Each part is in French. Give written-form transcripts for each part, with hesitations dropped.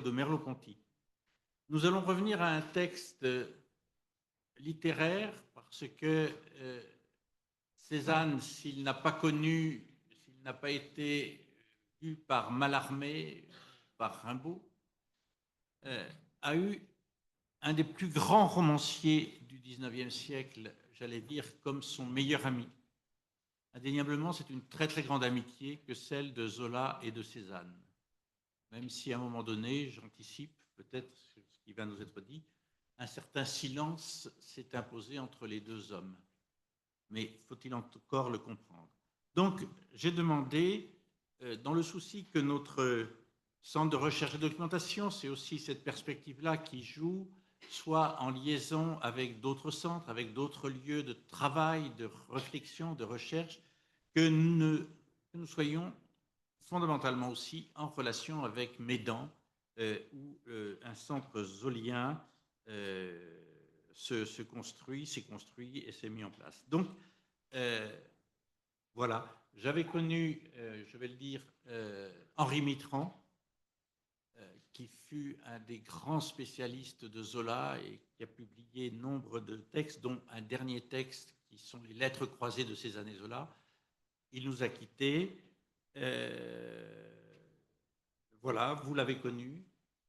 de Merleau-Ponty. Nous allons revenir à un texte littéraire parce que Cézanne, s'il n'a pas connu, s'il n'a pas été lu par Mallarmé, par Rimbaud, a eu un des plus grands romanciers du XIXe siècle, j'allais dire, comme son meilleur ami. Indéniablement, c'est une très très grande amitié que celle de Zola et de Cézanne. Même si à un moment donné, j'anticipe peut-être ce qui va nous être dit, un certain silence s'est imposé entre les deux hommes. Mais faut-il encore le comprendre? Donc, j'ai demandé, dans le souci que notre centre de recherche et de documentation, c'est aussi cette perspective-là qui joue, soit en liaison avec d'autres centres, avec d'autres lieux de travail, de réflexion, de recherche, que nous soyons fondamentalement aussi en relation avec Médan, où un centre zolien s'est construit et s'est mis en place. Donc, voilà, j'avais connu, je vais le dire, Henri Mitterrand, qui fut un des grands spécialistes de Zola et qui a publié nombre de textes, dont un dernier texte qui sont les lettres croisées de Cézanne et Zola. Il nous a quittés. Voilà, vous l'avez connu.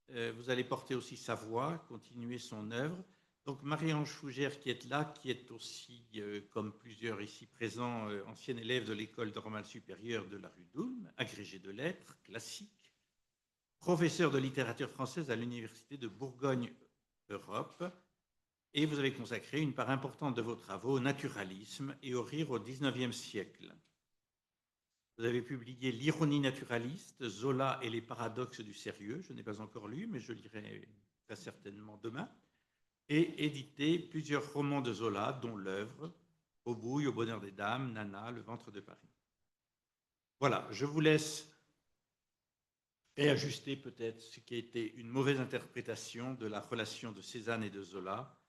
Vous allez porter aussi sa voix, continuer son œuvre. Donc Marie-Ange Fougère qui est là, qui est aussi, comme plusieurs ici présents, ancienne élève de l'école normale supérieure de la rue d'Ulm, agrégée de lettres, classique, professeur de littérature française à l'université de Bourgogne-Europe, et vous avez consacré une part importante de vos travaux au naturalisme et au rire au XIXe siècle. Vous avez publié L'ironie naturaliste, Zola et les paradoxes du sérieux. Je n'ai pas encore lu, mais je lirai très certainement demain. Et édité plusieurs romans de Zola, dont l'œuvre Au bouille, au bonheur des dames, Nana, Le ventre de Paris. Voilà, je vous laisse réajuster peut-être ce qui a été une mauvaise interprétation de la relation de Cézanne et de Zola,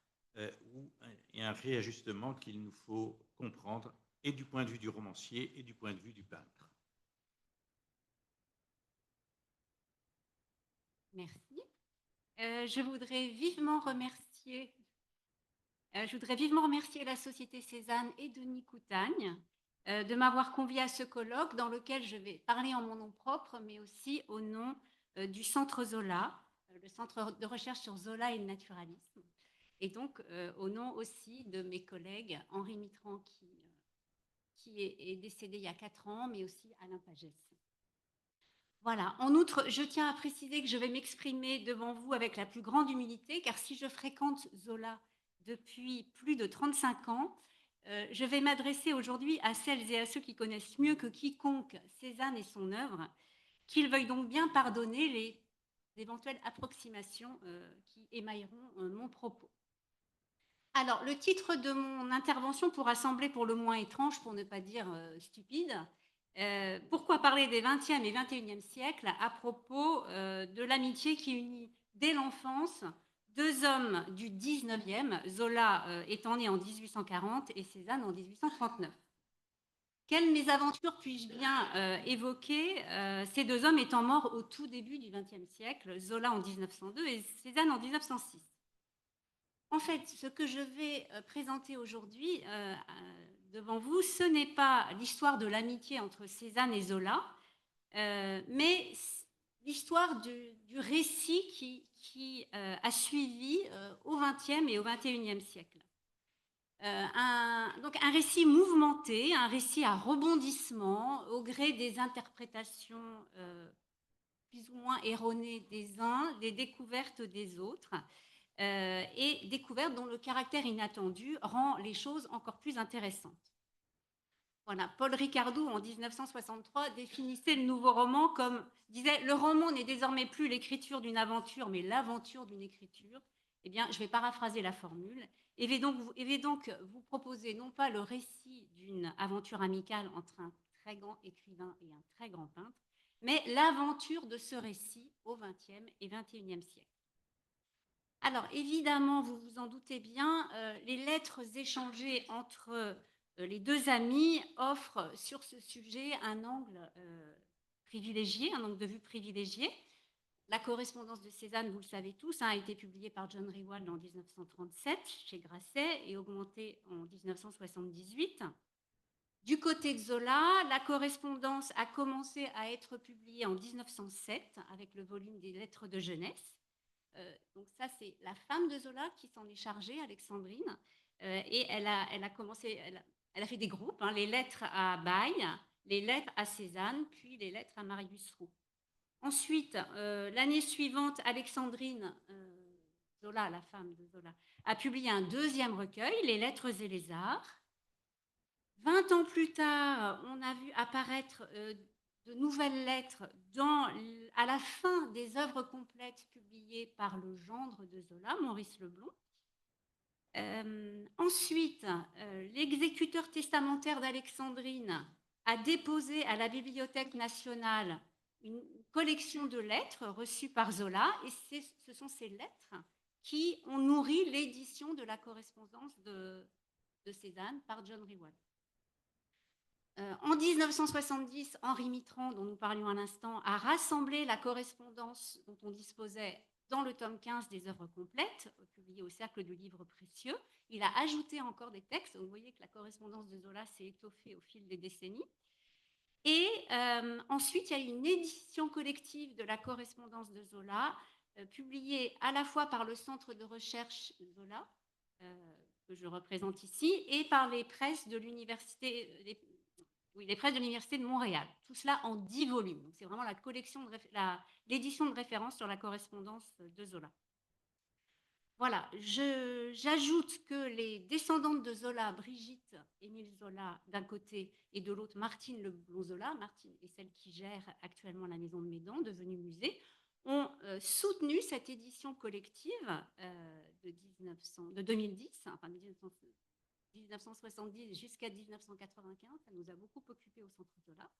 où il y a un réajustement qu'il nous faut comprendre, et du point de vue du romancier et du point de vue du peintre. Merci. Je voudrais vivement remercier la Société Cézanne et Denis Coutagne de m'avoir conviée à ce colloque dans lequel je vais parler en mon nom propre, mais aussi au nom du Centre Zola, le Centre de recherche sur Zola et le naturalisme, et donc au nom aussi de mes collègues Henri Mitterrand qui est décédé il y a 4 ans, mais aussi Alain Pagès. Voilà. En outre, je tiens à préciser que je vais m'exprimer devant vous avec la plus grande humilité, car si je fréquente Zola depuis plus de 35 ans, je vais m'adresser aujourd'hui à celles et à ceux qui connaissent mieux que quiconque Cézanne et son œuvre, qu'ils veuillent donc bien pardonner les éventuelles approximations qui émailleront mon propos. Alors, le titre de mon intervention pourra sembler pour le moins étrange, pour ne pas dire stupide. Pourquoi parler des 20e et 21e siècles à propos de l'amitié qui unit dès l'enfance deux hommes du 19e, Zola étant né en 1840 et Cézanne en 1839. Quelle mésaventure puis-je bien évoquer, ces deux hommes étant morts au tout début du XXe siècle, Zola en 1902 et Cézanne en 1906. En fait, ce que je vais présenter aujourd'hui devant vous, ce n'est pas l'histoire de l'amitié entre Cézanne et Zola, mais l'histoire du récit qui a suivi au XXe et au XXIe siècle. Donc un récit mouvementé, un récit à rebondissement au gré des interprétations plus ou moins erronées des uns, des découvertes des autres, et découvertes dont le caractère inattendu rend les choses encore plus intéressantes. Voilà, Paul Ricardo, en 1963, définissait le nouveau roman comme, disait, le roman n'est désormais plus l'écriture d'une aventure, mais l'aventure d'une écriture. Eh bien, je vais paraphraser la formule, et vais donc vous proposer non pas le récit d'une aventure amicale entre un très grand écrivain et un très grand peintre, mais l'aventure de ce récit au XXe et XXIe siècle. Alors, évidemment, vous vous en doutez bien, les lettres échangées entre les deux amis offrent sur ce sujet un angle privilégié, un angle de vue privilégié. La correspondance de Cézanne, vous le savez tous, a été publiée par John Rewald en 1937 chez Grasset et augmentée en 1978. Du côté de Zola, la correspondance a commencé à être publiée en 1907 avec le volume des Lettres de jeunesse. Donc ça, c'est la femme de Zola qui s'en est chargée, Alexandrine, et elle a fait des groupes, hein, les lettres à Baye, les lettres à Cézanne, puis les lettres à Marius Roux. Ensuite, l'année suivante, Alexandrine, Zola, la femme de Zola, a publié un deuxième recueil, Les Lettres et les Arts. 20 ans plus tard, on a vu apparaître de nouvelles lettres à la fin des œuvres complètes publiées par le gendre de Zola, Maurice Leblond. Ensuite, l'exécuteur testamentaire d'Alexandrine a déposé à la Bibliothèque nationale une collection de lettres reçues par Zola, et ce sont ces lettres qui ont nourri l'édition de la correspondance de Cézanne par John Rewald. En 1970, Henri Mitterrand, dont nous parlions à l'instant, a rassemblé la correspondance dont on disposait dans le tome 15 des œuvres complètes, publiées au Cercle du Livre Précieux. Il a ajouté encore des textes. Vous voyez que la correspondance de Zola s'est étoffée au fil des décennies. Et ensuite, il y a eu une édition collective de la correspondance de Zola, publiée à la fois par le Centre de recherche Zola, que je représente ici, et par les presses de l'université, les presses de l'Université de Montréal. Tout cela en 10 volumes. C'est vraiment l'édition de référence sur la correspondance de Zola. Voilà, j'ajoute que les descendantes de Zola, Brigitte Émile Zola d'un côté et de l'autre Martine Leblond-Zola, Martine est celle qui gère actuellement la Maison de Médan, devenue musée, ont soutenu cette édition collective de 2010, enfin 1970 jusqu'à 1995, ça nous a beaucoup occupé au Centre Zola.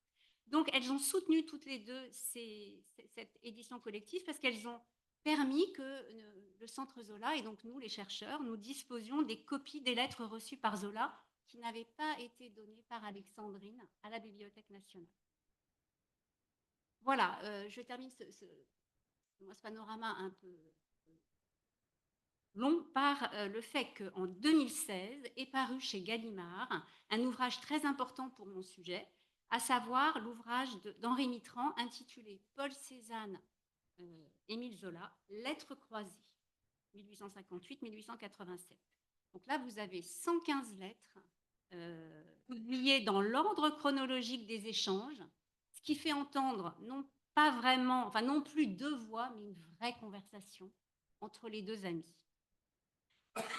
Donc, elles ont soutenu toutes les deux cette édition collective parce qu'elles ont permis que le Centre Zola et donc nous, les chercheurs, nous disposions des copies des lettres reçues par Zola qui n'avaient pas été données par Alexandrine à la Bibliothèque nationale. Voilà, je termine ce panorama un peu long par le fait qu'en 2016 est paru chez Gallimard un ouvrage très important pour mon sujet, à savoir l'ouvrage d'Henri Mitterrand intitulé Paul Cézanne, Émile Zola, Lettres croisées, 1858-1887. Donc là, vous avez 115 lettres publiées dans l'ordre chronologique des échanges, ce qui fait entendre non plus deux voix, mais une vraie conversation entre les deux amis.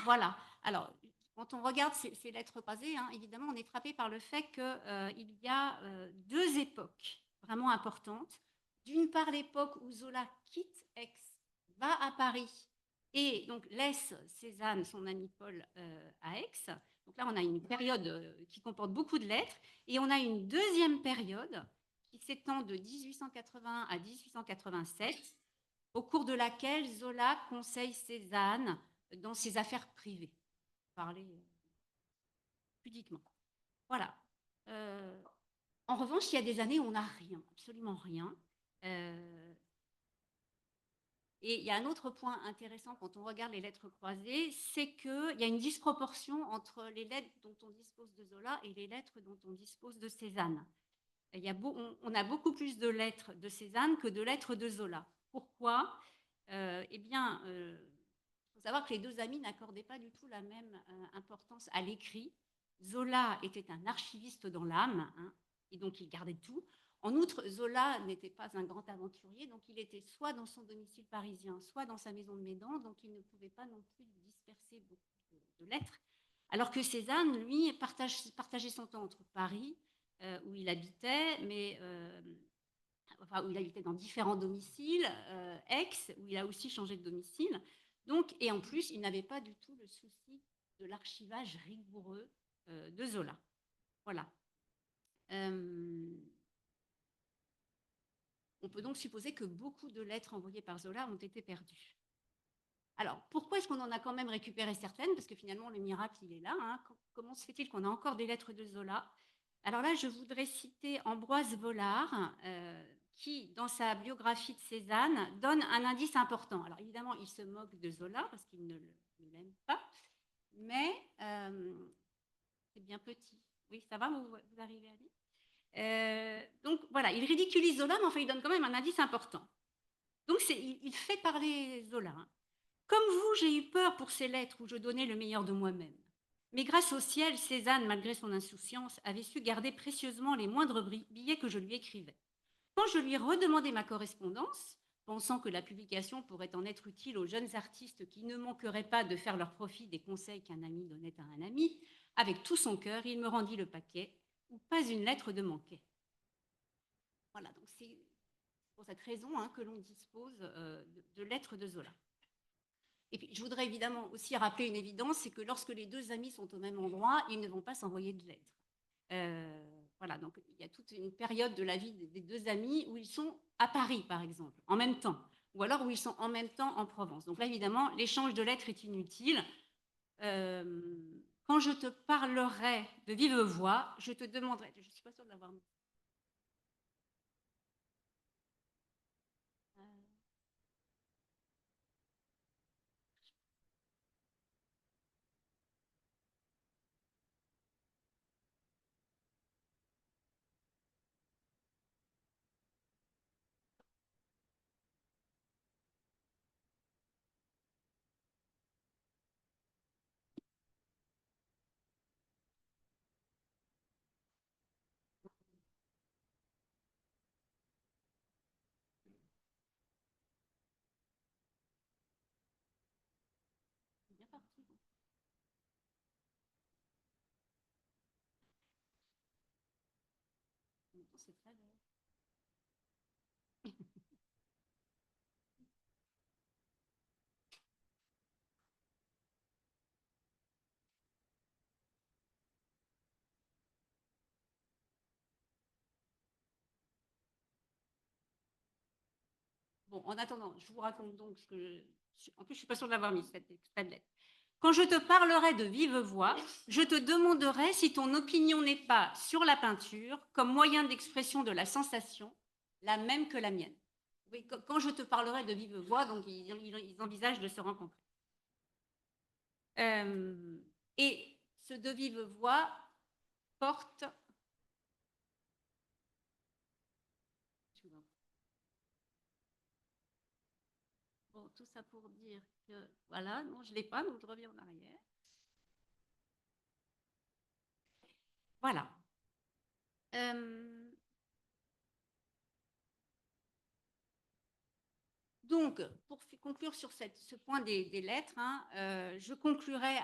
Voilà. Alors, quand on regarde ces lettres croisées, hein, évidemment, on est frappé par le fait qu'il y a deux époques vraiment importantes. D'une part, l'époque où Zola quitte Aix, va à Paris et donc laisse Cézanne, son ami Paul, à Aix. Donc là, on a une période qui comporte beaucoup de lettres. Et on a une deuxième période qui s'étend de 1880 à 1887, au cours de laquelle Zola conseille Cézanne dans ses affaires privées, parler pudiquement. Voilà. En revanche, il y a des années où on n'a rien, absolument rien. Et il y a un autre point intéressant quand on regarde les lettres croisées, c'est qu'il y a une disproportion entre les lettres dont on dispose de Zola et les lettres dont on dispose de Cézanne. On a beaucoup plus de lettres de Cézanne que de lettres de Zola. Pourquoi ? Eh bien, il faut savoir que les deux amis n'accordaient pas du tout la même importance à l'écrit. Zola était un archiviste dans l'âme, hein, et donc il gardait tout. En outre, Zola n'était pas un grand aventurier, donc il était soit dans son domicile parisien, soit dans sa maison de Médan, donc il ne pouvait pas non plus disperser beaucoup de lettres. Alors que Cézanne, lui, partageait son temps entre Paris, où il habitait, où il habitait dans différents domiciles, Aix, où il a aussi changé de domicile. Donc, et en plus, il n'avait pas du tout le souci de l'archivage rigoureux de Zola. Voilà. On peut donc supposer que beaucoup de lettres envoyées par Zola ont été perdues. Alors, pourquoi est-ce qu'on en a quand même récupéré certaines? Parce que finalement, le miracle, il est là. Hein. Comment se fait-il qu'on a encore des lettres de Zola? Alors là, je voudrais citer Ambroise Vollard, qui, dans sa biographie de Cézanne, donne un indice important. Alors évidemment, il se moque de Zola parce qu'il ne l'aime pas, mais c'est bien petit. Oui, ça va, vous arrivez à lire donc voilà, il ridiculise Zola, mais enfin, il donne quand même un indice important. Donc il fait parler Zola. Hein. Comme vous, j'ai eu peur pour ces lettres où je donnais le meilleur de moi-même. Mais grâce au ciel, Cézanne, malgré son insouciance, avait su garder précieusement les moindres billets que je lui écrivais. Quand je lui redemandai ma correspondance, pensant que la publication pourrait en être utile aux jeunes artistes qui ne manqueraient pas de faire leur profit des conseils qu'un ami donnait à un ami, avec tout son cœur, il me rendit le paquet, où pas une lettre ne manquait. Voilà, donc c'est pour cette raison hein, que l'on dispose de lettres de Zola. Et puis, je voudrais évidemment aussi rappeler une évidence, c'est que lorsque les deux amis sont au même endroit, ils ne vont pas s'envoyer de lettres. Voilà, donc il y a toute une période de la vie des deux amis où ils sont à Paris, par exemple, en même temps, ou alors où ils sont en même temps en Provence. Donc là, évidemment, l'échange de lettres est inutile. Quand je te parlerai de vive voix, je te demanderai, je ne suis pas sûre de l'avoir mis. C'est bien parti. C'est très bien. Bon, en attendant, je vous raconte donc ce que en plus, je ne suis pas sûre de l'avoir mis, cette extrait de lettre. Quand je te parlerai de vive voix, je te demanderai si ton opinion n'est pas, sur la peinture, comme moyen d'expression de la sensation, la même que la mienne. Oui, quand je te parlerai de vive voix, donc ils envisagent de se rencontrer. Et ce de vive voix porte... Bon, tout ça pour dire que, voilà, non, je ne l'ai pas, donc je reviens en arrière. Voilà. Donc, pour conclure sur ce point des lettres, hein, je conclurai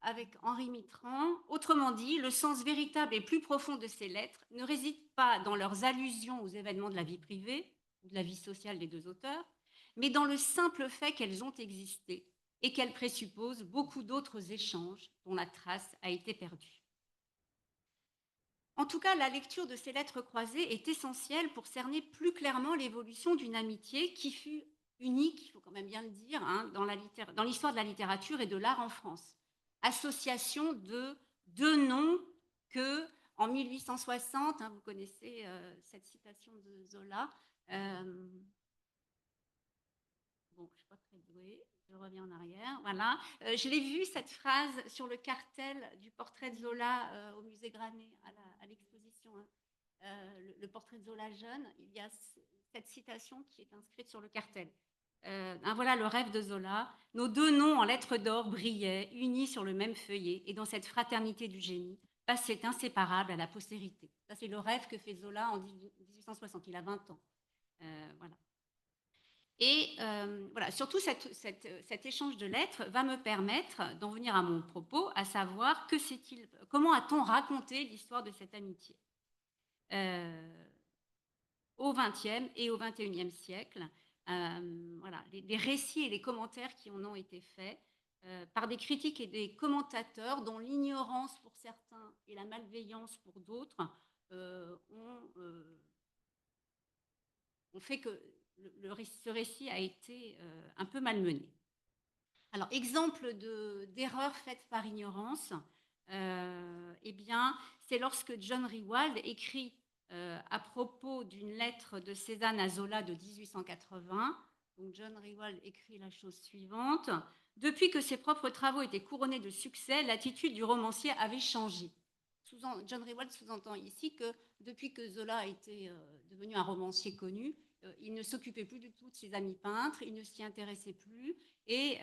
avec Henri Mitterrand. Autrement dit, le sens véritable et plus profond de ces lettres ne réside pas dans leurs allusions aux événements de la vie privée ou de la vie sociale des deux auteurs, mais dans le simple fait qu'elles ont existé et qu'elles présupposent beaucoup d'autres échanges dont la trace a été perdue. En tout cas, la lecture de ces lettres croisées est essentielle pour cerner plus clairement l'évolution d'une amitié qui fut unique, il faut quand même bien le dire, hein, dans l'histoire de la littérature et de l'art en France. Association de deux noms que, en 1860, hein, vous connaissez cette citation de Zola, bon, je ne suis pas très douée, je reviens en arrière, voilà. Je l'ai vue, cette phrase, sur le cartel du portrait de Zola au musée Granet, à l'exposition. Hein. Le portrait de Zola jeune, il y a cette citation qui est inscrite sur le cartel. Voilà le rêve de Zola. Nos deux noms en lettres d'or brillaient, unis sur le même feuillet, et dans cette fraternité du génie, passaient inséparables à la postérité. Ça, c'est le rêve que fait Zola en 1860. Il a 20 ans. Voilà. Et voilà, surtout cet échange de lettres va me permettre d'en venir à mon propos, à savoir comment a-t-on raconté l'histoire de cette amitié au XXe et au XXIe siècle. Voilà, les récits et les commentaires qui en ont été faits par des critiques et des commentateurs dont l'ignorance pour certains et la malveillance pour d'autres ont fait que ce récit a été un peu malmené. Alors, exemple d'erreur faite par ignorance, eh bien, c'est lorsque John Rewald écrit à propos d'une lettre de Cézanne à Zola de 1880. Donc John Rewald écrit la chose suivante. Depuis que ses propres travaux étaient couronnés de succès, l'attitude du romancier avait changé. John Rewald sous-entend ici que depuis que Zola était devenu un romancier connu, il ne s'occupait plus du tout de ses amis peintres, il ne s'y intéressait plus, et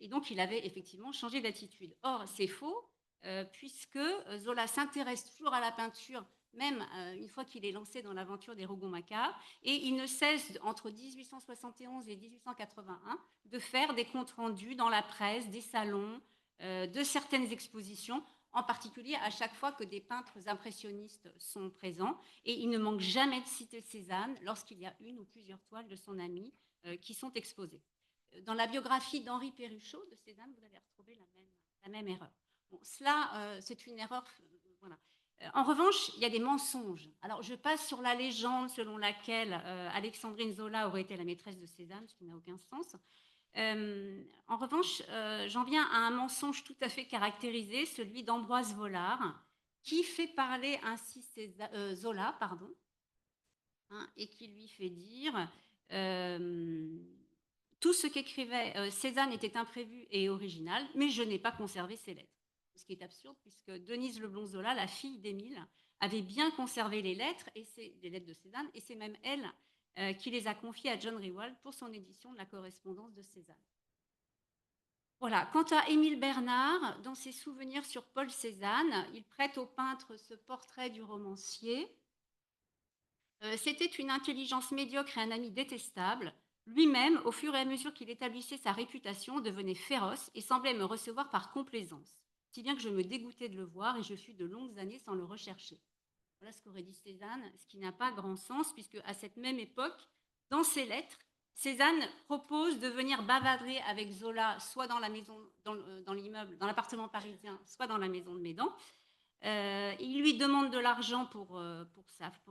donc il avait effectivement changé d'attitude. Or, c'est faux, puisque Zola s'intéresse toujours à la peinture, même une fois qu'il est lancé dans l'aventure des Rougon-Macquart, et il ne cesse, entre 1871 et 1881, de faire des comptes rendus dans la presse, des salons, de certaines expositions, en particulier à chaque fois que des peintres impressionnistes sont présents. Et il ne manque jamais de citer Cézanne lorsqu'il y a une ou plusieurs toiles de son ami qui sont exposées. Dans la biographie d'Henri Perruchot de Cézanne, vous allez retrouver la même erreur. Bon, cela, c'est une erreur. Voilà. En revanche, il y a des mensonges. Alors, je passe sur la légende selon laquelle Alexandrine Zola aurait été la maîtresse de Cézanne, ce qui n'a aucun sens. En revanche, j'en viens à un mensonge tout à fait caractérisé, celui d'Ambroise Vollard, qui fait parler ainsi Zola, et qui lui fait dire tout ce qu'écrivait Cézanne était imprévu et original, mais je n'ai pas conservé ses lettres. Ce qui est absurde, puisque Denise Leblond-Zola, la fille d'Émile, avait bien conservé les lettres de Cézanne, et c'est même elle qui les a confiées à John Rewald pour son édition de la correspondance de Cézanne. Voilà. Quant à Émile Bernard, dans ses souvenirs sur Paul Cézanne, il prête au peintre ce portrait du romancier. C'était une intelligence médiocre et un ami détestable. Lui-même, au fur et à mesure qu'il établissait sa réputation, devenait féroce et semblait me recevoir par complaisance, si bien que je me dégoûtais de le voir et je fus de longues années sans le rechercher. Voilà ce qu'aurait dit Cézanne, ce qui n'a pas grand sens, puisque à cette même époque, dans ses lettres, Cézanne propose de venir bavader avec Zola, soit dans la maison, dans l'immeuble, dans l'appartement parisien, soit dans la maison de Médan. Il lui demande de l'argent pour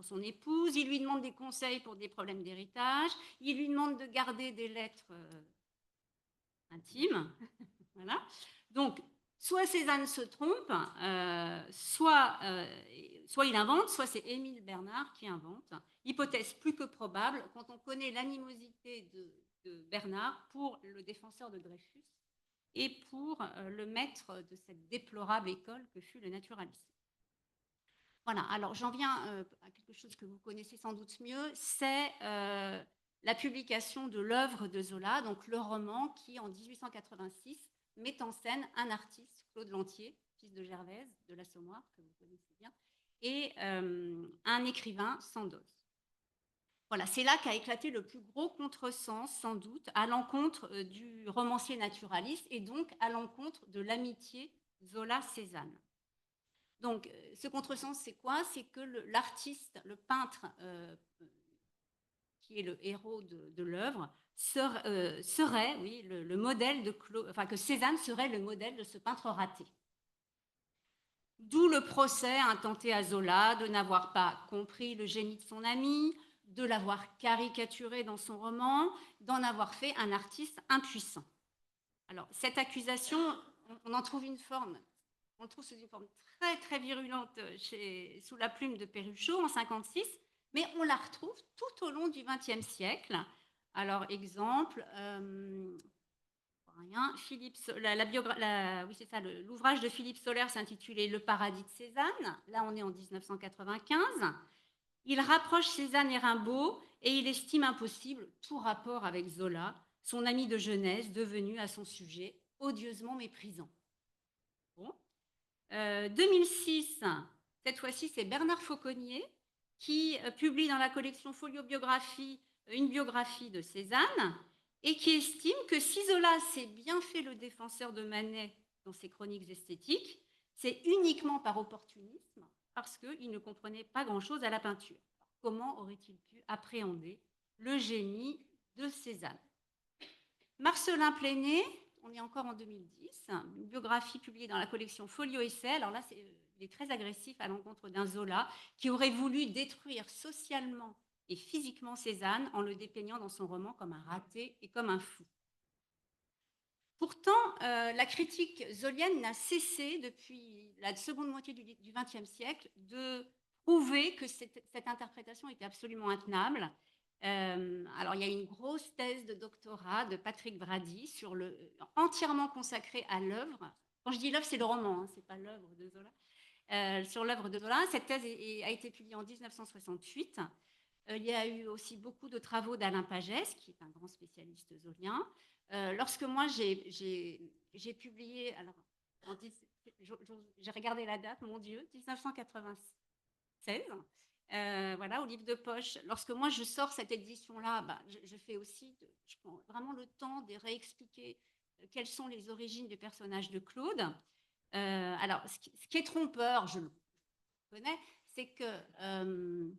son épouse, il lui demande des conseils pour des problèmes d'héritage, il lui demande de garder des lettres intimes. Voilà. Donc, soit Cézanne se trompe, soit il invente, soit c'est Émile Bernard qui invente. Hypothèse plus que probable quand on connaît l'animosité de Bernard pour le défenseur de Dreyfus et pour le maître de cette déplorable école que fut le naturalisme. Voilà, alors j'en viens à quelque chose que vous connaissez sans doute mieux, c'est la publication de l'œuvre de Zola, donc le roman qui, en 1886, met en scène un artiste, Claude Lantier, fils de Gervaise, de l'Assommoir, que vous connaissez bien, et un écrivain, Sandoz. Voilà, c'est là qu'a éclaté le plus gros contresens, sans doute, à l'encontre du romancier naturaliste et donc à l'encontre de l'amitié Zola-Cézanne. Donc, ce contresens, c'est quoi? C'est que l'artiste, le peintre, qui est le héros de l'œuvre, serait, oui, le modèle de Claude, enfin que Cézanne serait le modèle de ce peintre raté. D'où le procès intenté à Zola de n'avoir pas compris le génie de son ami, de l'avoir caricaturé dans son roman, d'en avoir fait un artiste impuissant. Alors, cette accusation, on en trouve une forme, on le trouve sous une forme très, très virulente sous la plume de Perruchot en 1956, mais on la retrouve tout au long du XXe siècle. Alors, exemple, l'ouvrage de Philippe Sollers s'intitulait Le paradis de Cézanne. Là, on est en 1995. Il rapproche Cézanne et Rimbaud et il estime impossible tout rapport avec Zola, son ami de jeunesse devenu à son sujet odieusement méprisant. Bon. 2006, cette fois-ci, c'est Bernard Fauconnier qui publie dans la collection Folio Biographie une biographie de Cézanne et qui estime que si Zola s'est bien fait le défenseur de Manet dans ses chroniques esthétiques, c'est uniquement par opportunisme, parce qu'il ne comprenait pas grand-chose à la peinture. Alors, comment aurait-il pu appréhender le génie de Cézanne? Marcelin Pléné, on est encore en 2010, une biographie publiée dans la collection Folio Essai. Alors là, il est très agressif à l'encontre d'un Zola qui aurait voulu détruire socialement et physiquement Cézanne en le dépeignant dans son roman comme un raté et comme un fou. Pourtant, la critique zolienne n'a cessé depuis la seconde moitié du XXe siècle de prouvé que cette interprétation était absolument intenable. Alors, il y a une grosse thèse de doctorat de Patrick Brady entièrement consacrée à l'œuvre. Quand je dis l'œuvre, c'est le roman, hein, c'est pas l'œuvre de Zola. Sur l'œuvre de Zola, cette thèse a été publiée en 1968. Il y a eu aussi beaucoup de travaux d'Alain Pagès, qui est un grand spécialiste zolien. Lorsque moi, j'ai publié, alors, j'ai regardé la date, mon Dieu, 1996, voilà, au livre de poche. Lorsque moi, je sors cette édition-là, bah, je fais aussi, je prends vraiment le temps de réexpliquer quelles sont les origines du personnage de Claude. Alors, ce qui est trompeur, je le connais, c'est que...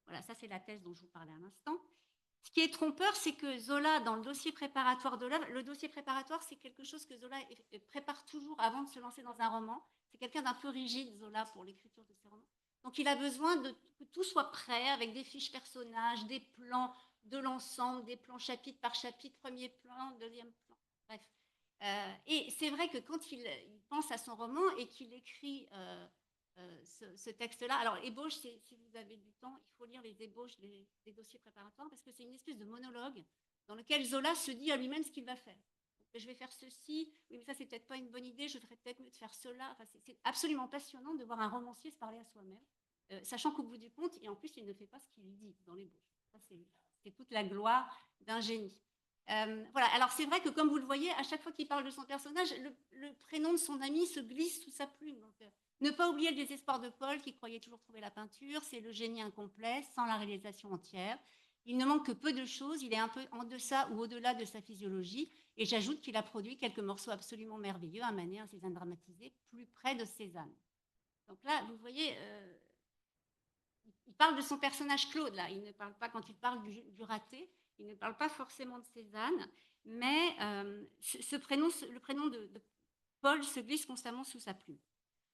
voilà, ça c'est la thèse dont je vous parlais à l'instant. Ce qui est trompeur, c'est que Zola, dans le dossier préparatoire de l'œuvre, le dossier préparatoire, c'est quelque chose que Zola prépare toujours avant de se lancer dans un roman. C'est quelqu'un d'un peu rigide, Zola, pour l'écriture de ses romans. Donc il a besoin que tout soit prêt, avec des fiches personnages, des plans de l'ensemble, des plans chapitre par chapitre, premier plan, deuxième plan, bref. Et c'est vrai que quand il pense à son roman et qu'il écrit ce texte-là. Alors, ébauche, si vous avez du temps, il faut lire les ébauches des dossiers préparatoires parce que c'est une espèce de monologue dans lequel Zola se dit à lui-même ce qu'il va faire. Donc, je vais faire ceci, oui, mais ça, c'est peut-être pas une bonne idée, je ferais peut-être mieux de faire cela. Enfin, c'est absolument passionnant de voir un romancier se parler à soi-même, sachant qu'au bout du compte, et en plus, il ne fait pas ce qu'il dit dans l'ébauche. Ça, c'est toute la gloire d'un génie. Voilà, alors c'est vrai que comme vous le voyez, à chaque fois qu'il parle de son personnage, le prénom de son ami se glisse sous sa plume. Donc, ne pas oublier le désespoir de Paul qui croyait toujours trouver la peinture, c'est le génie incomplet, sans la réalisation entière. Il ne manque que peu de choses, il est un peu en deçà ou au-delà de sa physiologie, et j'ajoute qu'il a produit quelques morceaux absolument merveilleux, à manière à Cézanne dramatisée, plus près de Cézanne. Donc là, vous voyez, il parle de son personnage Claude, là, il ne parle pas, quand il parle du raté, il ne parle pas forcément de Cézanne, mais le prénom de Paul se glisse constamment sous sa plume.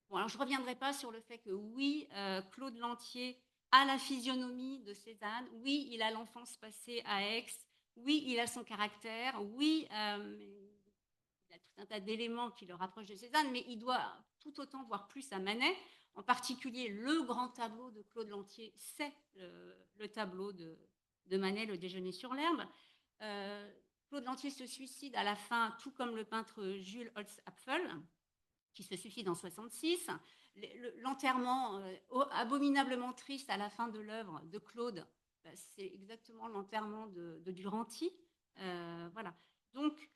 Bon, alors je ne reviendrai pas sur le fait que oui, Claude Lantier a la physionomie de Cézanne, oui, il a l'enfance passée à Aix, oui, il a son caractère, oui, il a tout un tas d'éléments qui le rapprochent de Cézanne, mais il doit tout autant voir plus à Manet. En particulier, le grand tableau de Claude Lantier, c'est le tableau de Manet, Le Déjeuner sur l'herbe. Claude Lantier se suicide à la fin, tout comme le peintre Jules Holtzapfel, qui se suicide en 66. L'enterrement abominablement triste à la fin de l'œuvre de Claude, c'est exactement l'enterrement de Duranty. Voilà. Donc,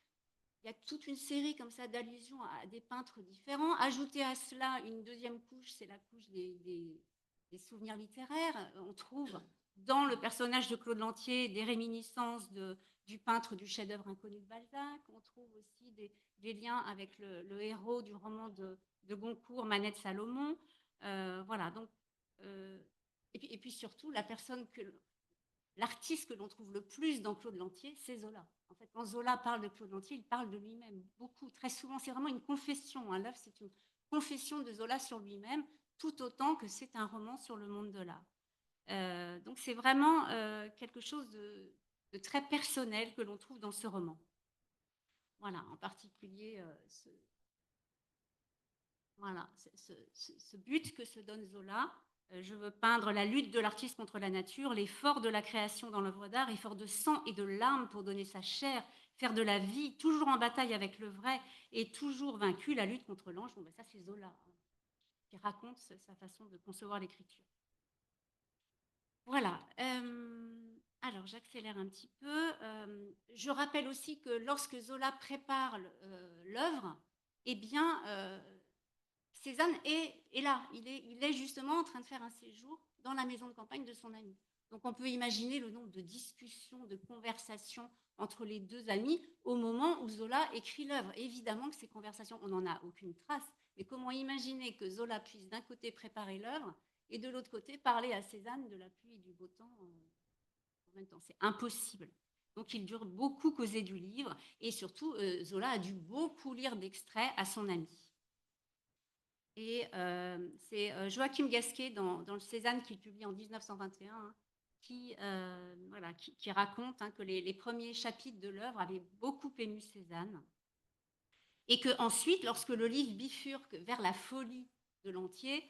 il y a toute une série comme ça d'allusions à des peintres différents. Ajouter à cela une deuxième couche, c'est la couche des souvenirs littéraires. On trouve dans le personnage de Claude Lantier des réminiscences du peintre du chef-d'œuvre inconnu de Balzac. On trouve aussi des liens avec le héros du roman de Goncourt, Manette Salomon. Voilà, donc, et puis surtout, l'artiste que l'on trouve le plus dans Claude Lantier, c'est Zola. En fait, quand Zola parle de Claude Lantier, il parle de lui-même beaucoup, très souvent. C'est vraiment une confession. Hein. L'œuvre, c'est une confession de Zola sur lui-même, tout autant que c'est un roman sur le monde de l'art. Donc, c'est vraiment quelque chose de très personnel que l'on trouve dans ce roman. Voilà, en particulier ce but que se donne Zola. Je veux peindre la lutte de l'artiste contre la nature, l'effort de la création dans l'œuvre d'art, effort de sang et de larmes pour donner sa chair, faire de la vie, toujours en bataille avec le vrai et toujours vaincu, la lutte contre l'ange. Bon, ben ça, c'est Zola qui raconte sa façon de concevoir l'écriture. Voilà. Alors, j'accélère un petit peu. Je rappelle aussi que lorsque Zola prépare l'œuvre, eh bien, Cézanne est là. Il est justement en train de faire un séjour dans la maison de campagne de son ami. Donc, on peut imaginer le nombre de discussions, de conversations entre les deux amis au moment où Zola écrit l'œuvre. Évidemment que ces conversations, on n'en a aucune trace. Mais comment imaginer que Zola puisse d'un côté préparer l'œuvre et de l'autre côté parler à Cézanne de la pluie et du beau temps en même temps? C'est impossible. Donc, il dure beaucoup causer du livre et surtout, Zola a dû beaucoup lire d'extraits à son ami. Et c'est Joachim Gasquet, dans le Cézanne qu'il publie en 1921, hein, qui raconte que les premiers chapitres de l'œuvre avaient beaucoup ému Cézanne. Et qu'ensuite, lorsque le livre bifurque vers la folie de Lantier,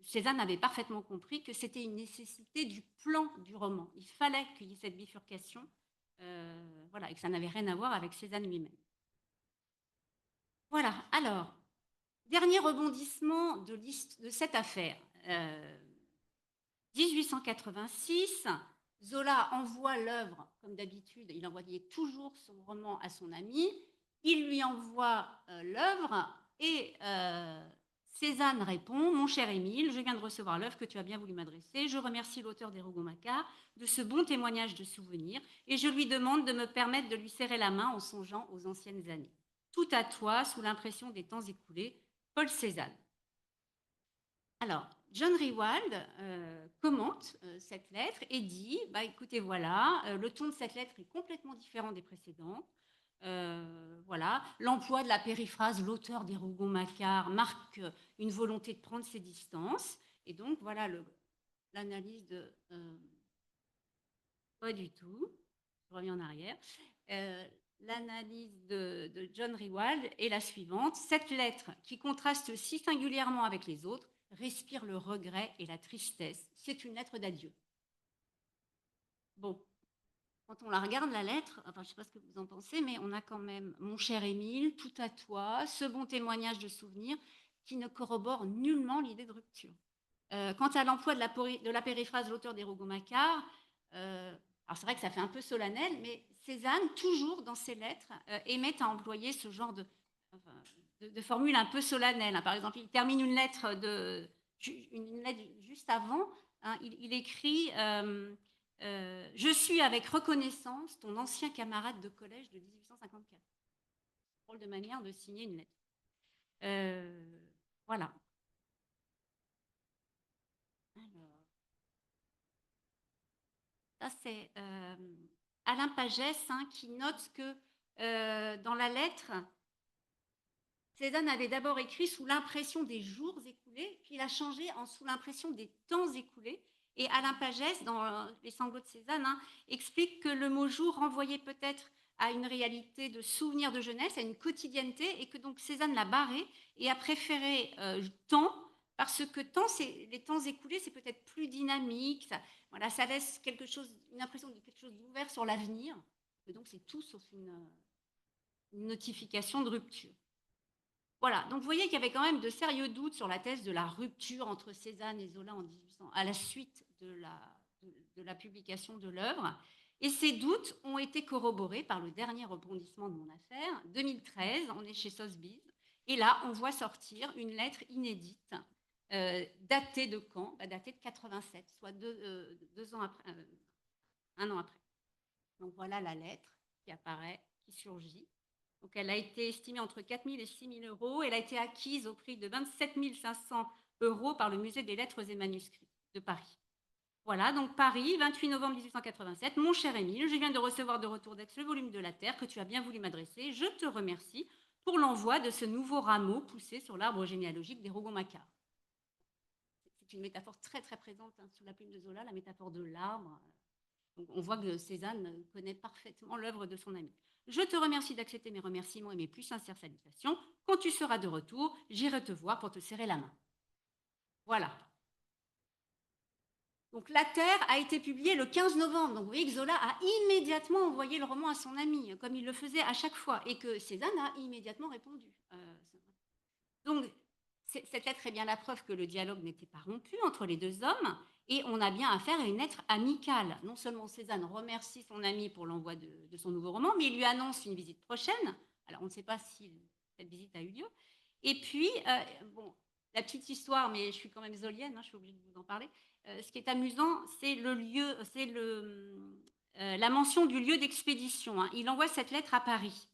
Cézanne avait parfaitement compris que c'était une nécessité du plan du roman. Il fallait qu'il y ait cette bifurcation, voilà, et que ça n'avait rien à voir avec Cézanne lui-même. Voilà, alors, dernier rebondissement de cette affaire. 1886, Zola envoie l'œuvre, comme d'habitude, il envoyait toujours son roman à son ami, il lui envoie l'œuvre et Cézanne répond: Mon cher Émile, je viens de recevoir l'œuvre que tu as bien voulu m'adresser. Je remercie l'auteur des Rougon-Macquart de ce bon témoignage de souvenir et je lui demande de me permettre de lui serrer la main en songeant aux anciennes années. Tout à toi, sous l'impression des temps écoulés, Paul Cézanne. Alors, John Rewald commente cette lettre et dit, bah, écoutez, voilà, le ton de cette lettre est complètement différent des précédentes. Voilà, l'emploi de la périphrase l'auteur des Rougon-Macquart marque une volonté de prendre ses distances. Et donc, voilà l'analyse de... pas du tout, je reviens en arrière. L'analyse de John Rewald est la suivante. Cette lettre, qui contraste si singulièrement avec les autres, respire le regret et la tristesse. C'est une lettre d'adieu. Bon, quand on la regarde, la lettre, enfin, je ne sais pas ce que vous en pensez, mais on a quand même « Mon cher Émile, tout à toi », ce bon témoignage de souvenir qui ne corrobore nullement l'idée de rupture. Quant à l'emploi de la périphrase de l'auteur des Rougon-Macquart, alors c'est vrai que ça fait un peu solennel, mais Cézanne, toujours dans ses lettres, aimait à employer ce genre de formule un peu solennelle. Hein. Par exemple, il termine une lettre juste avant, hein, il écrit je suis avec reconnaissance ton ancien camarade de collège de 1854. Drôle de manière de signer une lettre. Voilà. Alors, ça c'est Alain Pagès qui note que dans la lettre, Cézanne avait d'abord écrit sous l'impression des jours écoulés, puis il a changé en sous l'impression des temps écoulés. Et Alain Pagès, dans Les sanglots de Cézanne, explique que le mot jour renvoyait peut-être à une réalité de souvenirs de jeunesse, à une quotidienneté, et que donc Cézanne l'a barré et a préféré temps, parce que les temps écoulés, c'est peut-être plus dynamique, voilà, ça laisse une impression de quelque chose d'ouvert sur l'avenir, et donc c'est tout sauf une notification de rupture. Voilà, donc vous voyez qu'il y avait quand même de sérieux doutes sur la thèse de la rupture entre Cézanne et Zola en 1800, à la suite de la publication de l'œuvre. Et ces doutes ont été corroborés par le dernier rebondissement de mon affaire. 2013, on est chez Sotheby's, et là, on voit sortir une lettre inédite, datée de quand? Datée de 87, soit deux ans après, un an après. Donc voilà la lettre qui apparaît, qui surgit. Donc, elle a été estimée entre 4 000 et 6 000 euros. Elle a été acquise au prix de 27 500 euros par le Musée des Lettres et Manuscrits de Paris. Voilà, donc Paris, 28 novembre 1887. Mon cher Émile, je viens de recevoir de retour d'Aix le volume de la Terre que tu as bien voulu m'adresser. Je te remercie pour l'envoi de ce nouveau rameau poussé sur l'arbre généalogique des Rougon-Macquart. C'est une métaphore très très présente sous la plume de Zola, la métaphore de l'arbre. Donc, on voit que Cézanne connaît parfaitement l'œuvre de son ami. Je te remercie d'accepter mes remerciements et mes plus sincères salutations. Quand tu seras de retour, j'irai te voir pour te serrer la main. Voilà. Donc, La Terre a été publiée le 15 novembre. Donc, vous voyez que Zola a immédiatement envoyé le roman à son ami, comme il le faisait à chaque fois, et que Cézanne a immédiatement répondu. Donc, cette lettre est bien la preuve que le dialogue n'était pas rompu entre les deux hommes, et on a bien affaire à une lettre amicale. Non seulement Cézanne remercie son ami pour l'envoi de son nouveau roman, mais il lui annonce une visite prochaine. Alors, on ne sait pas si cette visite a eu lieu. Et puis, bon, la petite histoire, mais je suis quand même zolienne, je suis obligée de vous en parler. Ce qui est amusant, c'est le lieu, c'est la mention du lieu d'expédition. Il envoie cette lettre à Paris,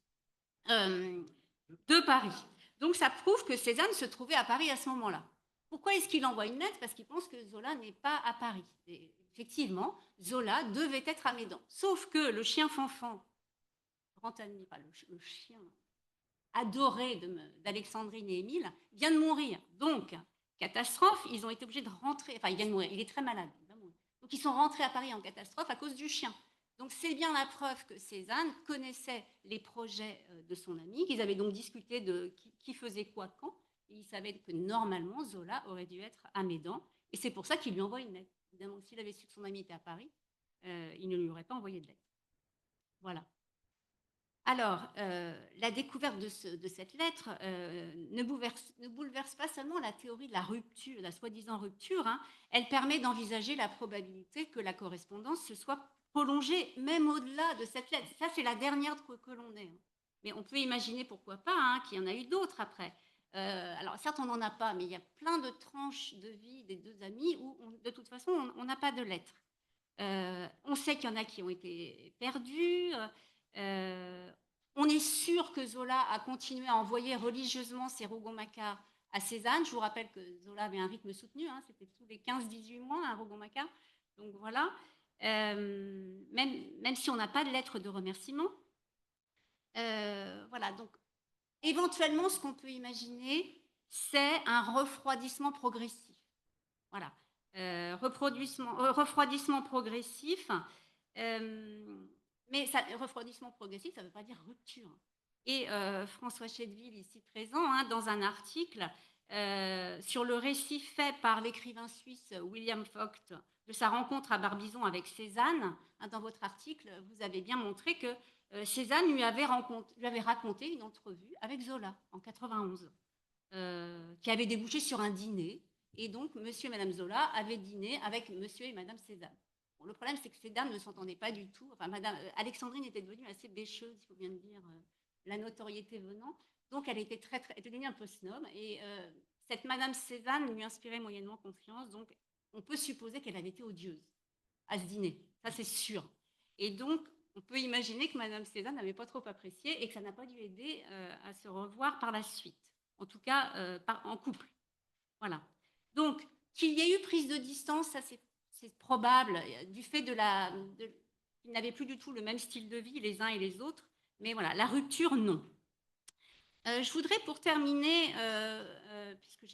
de Paris. Donc, ça prouve que Cézanne se trouvait à Paris à ce moment-là. Pourquoi est-ce qu'il envoie une lettre? Parce qu'il pense que Zola n'est pas à Paris. Et effectivement, Zola devait être à Médan. Sauf que le chien Fanfan, grand ami, enfin, le chien adoré d'Alexandrine et Émile, vient de mourir. Donc, catastrophe, ils ont été obligés de rentrer. Enfin, il vient de mourir, il est très malade. Donc, ils sont rentrés à Paris en catastrophe à cause du chien. Donc, c'est bien la preuve que Cézanne connaissait les projets de son ami, qu'ils avaient donc discuté de qui faisait quoi quand, Et il savait que normalement, Zola aurait dû être à Médan. Et c'est pour ça qu'il lui envoie une lettre. Évidemment, s'il avait su que son ami était à Paris, il ne lui aurait pas envoyé de lettre. Voilà. Alors, la découverte de cette lettre ne bouleverse pas seulement la théorie de la rupture, la soi-disant rupture, hein, elle permet d'envisager la probabilité que la correspondance se soit prolongée même au-delà de cette lettre. Ça, c'est la dernière que l'on ait. Hein. Mais on peut imaginer, pourquoi pas, hein, qu'il y en a eu d'autres après. Alors, certes, on n'en a pas, mais il y a plein de tranches de vie des deux amis où, de toute façon, on n'a pas de lettres. On sait qu'il y en a qui ont été perdus. On est sûr que Zola a continué à envoyer religieusement ses rougon-macquart à Cézanne. Je vous rappelle que Zola avait un rythme soutenu, hein, c'était tous les 15-18 mois un rougon-macquart. Donc voilà, même si on n'a pas de lettre de remerciement. Voilà, donc éventuellement, ce qu'on peut imaginer, c'est un refroidissement progressif. Voilà. Refroidissement progressif. Mais refroidissement progressif, ça ne veut pas dire rupture. Et François Chedeville, ici présent, hein, dans un article sur le récit fait par l'écrivain suisse William Vogt de sa rencontre à Barbizon avec Cézanne, hein, dans votre article, vous avez bien montré que Cézanne lui avait raconté une entrevue avec Zola en 91, qui avait débouché sur un dîner. Et donc, monsieur et madame Zola avaient dîné avec monsieur et madame Cézanne. Bon, le problème, c'est que ces dames ne s'entendaient pas du tout. Enfin, madame Alexandrine était devenue assez bêcheuse, il faut bien le dire, la notoriété venant. Donc, elle était devenue un peu snob. Et cette madame Cézanne lui inspirait moyennement confiance. Donc, on peut supposer qu'elle avait été odieuse à ce dîner. Ça, c'est sûr. Et donc, on peut imaginer que madame Cézanne n'avait pas trop apprécié et que ça n'a pas dû aider à se revoir par la suite. En tout cas, en couple. Voilà. Donc, qu'il y ait eu prise de distance, ça c'est probable, du fait qu'ils n'avaient plus du tout le même style de vie les uns et les autres. Mais voilà, la rupture, non. Je voudrais pour terminer, puisque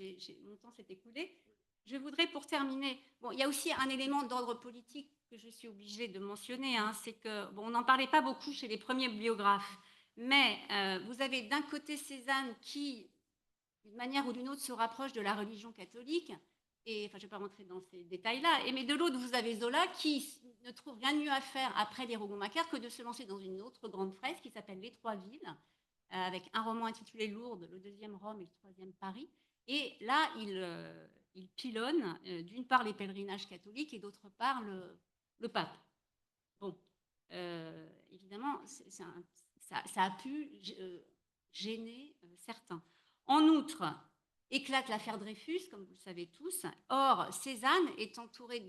mon temps s'est écoulé, je voudrais pour terminer, bon, il y a aussi un élément d'ordre politique que je suis obligée de mentionner, hein, c'est que, bon, on n'en parlait pas beaucoup chez les premiers biographes, mais vous avez d'un côté Cézanne qui, d'une manière ou d'une autre, se rapproche de la religion catholique, et enfin, je ne vais pas rentrer dans ces détails-là, mais de l'autre, vous avez Zola qui ne trouve rien de mieux à faire après les rougon-macquart que de se lancer dans une autre grande fresque qui s'appelle Les Trois Villes, avec un roman intitulé Lourdes, le deuxième Rome et le troisième Paris. Et là, il pilonne d'une part les pèlerinages catholiques et d'autre part le pape. Bon, évidemment, ça a pu gêner certains. En outre, éclate l'affaire Dreyfus, comme vous le savez tous. Or, Cézanne est entourée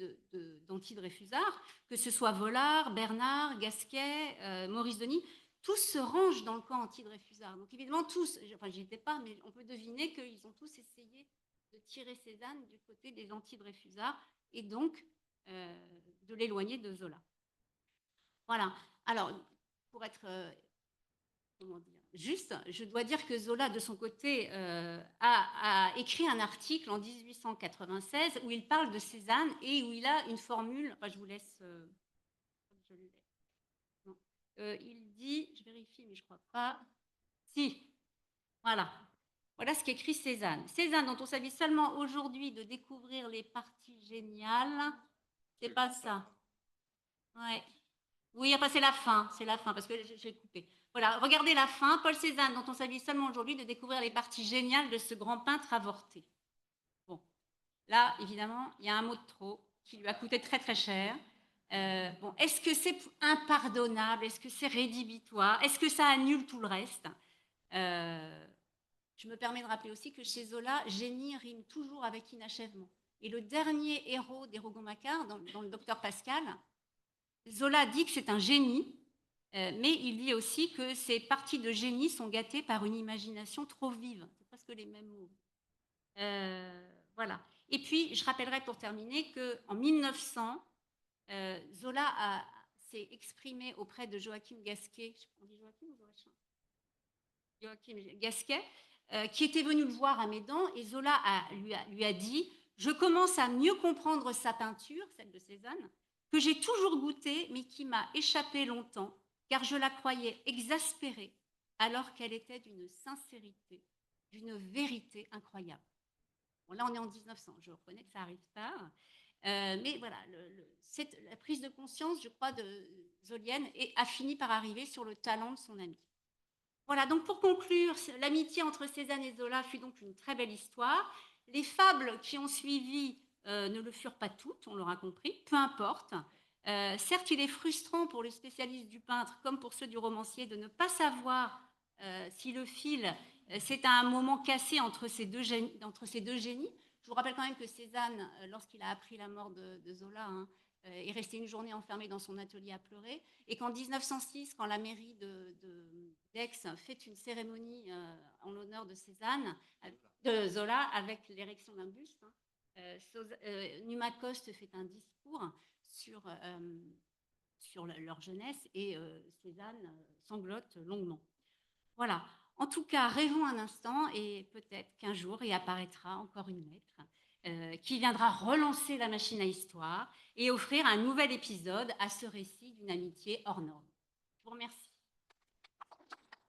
d'anti-Dreyfusards, que ce soit Vollard, Bernard, Gasquet, Maurice Denis, tous se rangent dans le camp anti-Dreyfusard. Donc évidemment, tous, enfin j'y étais pas, mais on peut deviner qu'ils ont tous essayé de tirer Cézanne du côté des anti-Dreyfusards et donc de l'éloigner de Zola. Voilà. Alors, pour être comment dire, juste, je dois dire que Zola, de son côté, a écrit un article en 1896 où il parle de Cézanne et où il a une formule. Enfin, je vous laisse. Non. Il dit, je vérifie, mais je ne crois pas. Si, voilà. Voilà ce qu'écrit Cézanne. Cézanne, dont on s'avise seulement aujourd'hui de découvrir les parties géniales. C'est pas ça. Ouais. Oui, enfin, c'est la fin, parce que j'ai coupé. Voilà, regardez la fin. Paul Cézanne, dont on s'avise seulement aujourd'hui de découvrir les parties géniales de ce grand peintre avorté. Bon, là, évidemment, il y a un mot de trop qui lui a coûté très très cher. Bon, est-ce que c'est impardonnable? Est-ce que c'est rédhibitoire? Est-ce que ça annule tout le reste? Je me permets de rappeler aussi que chez Zola, génie rime toujours avec inachèvement. Et le dernier héros des rougon-macquart, dans le docteur Pascal, Zola dit que c'est un génie, mais il dit aussi que ces parties de génie sont gâtées par une imagination trop vive. C'est presque les mêmes mots. Voilà. Et puis, je rappellerai pour terminer qu'en 1900, Zola s'est exprimé auprès de Joachim Gasquet, on dit Joachim ou Joachim Gasquet, qui était venu le voir à Médan, et Zola lui a dit « Je commence à mieux comprendre sa peinture, celle de Cézanne, que j'ai toujours goûtée, mais qui m'a échappé longtemps, car je la croyais exaspérée, alors qu'elle était d'une sincérité d'une vérité incroyable. Bon, là, on est en 1900, je reconnais que ça arrive tard. Mais voilà, la prise de conscience, je crois, de Zolienne a fini par arriver sur le talent de son ami. Voilà, donc pour conclure, l'amitié entre Cézanne et Zola fut donc une très belle histoire. Les fables qui ont suivi ne le furent pas toutes, on l'aura compris, peu importe. Certes, il est frustrant pour les spécialistes du peintre comme pour ceux du romancier de ne pas savoir si le fil, c'est à un moment cassé entre ces deux génies. Je vous rappelle quand même que Cézanne, lorsqu'il a appris la mort de Zola, hein, est resté une journée enfermé dans son atelier à pleurer, et qu'en 1906, quand la mairie d'Aix fait une cérémonie en l'honneur de Cézanne, de Zola, avec l'érection d'un buste, Numa Coste fait un discours sur leur jeunesse, et Cézanne sanglote longuement. Voilà. En tout cas, rêvons un instant, et peut-être qu'un jour, il apparaîtra encore une lettre qui viendra relancer la machine à histoire et offrir un nouvel épisode à ce récit d'une amitié hors norme. Je vous remercie.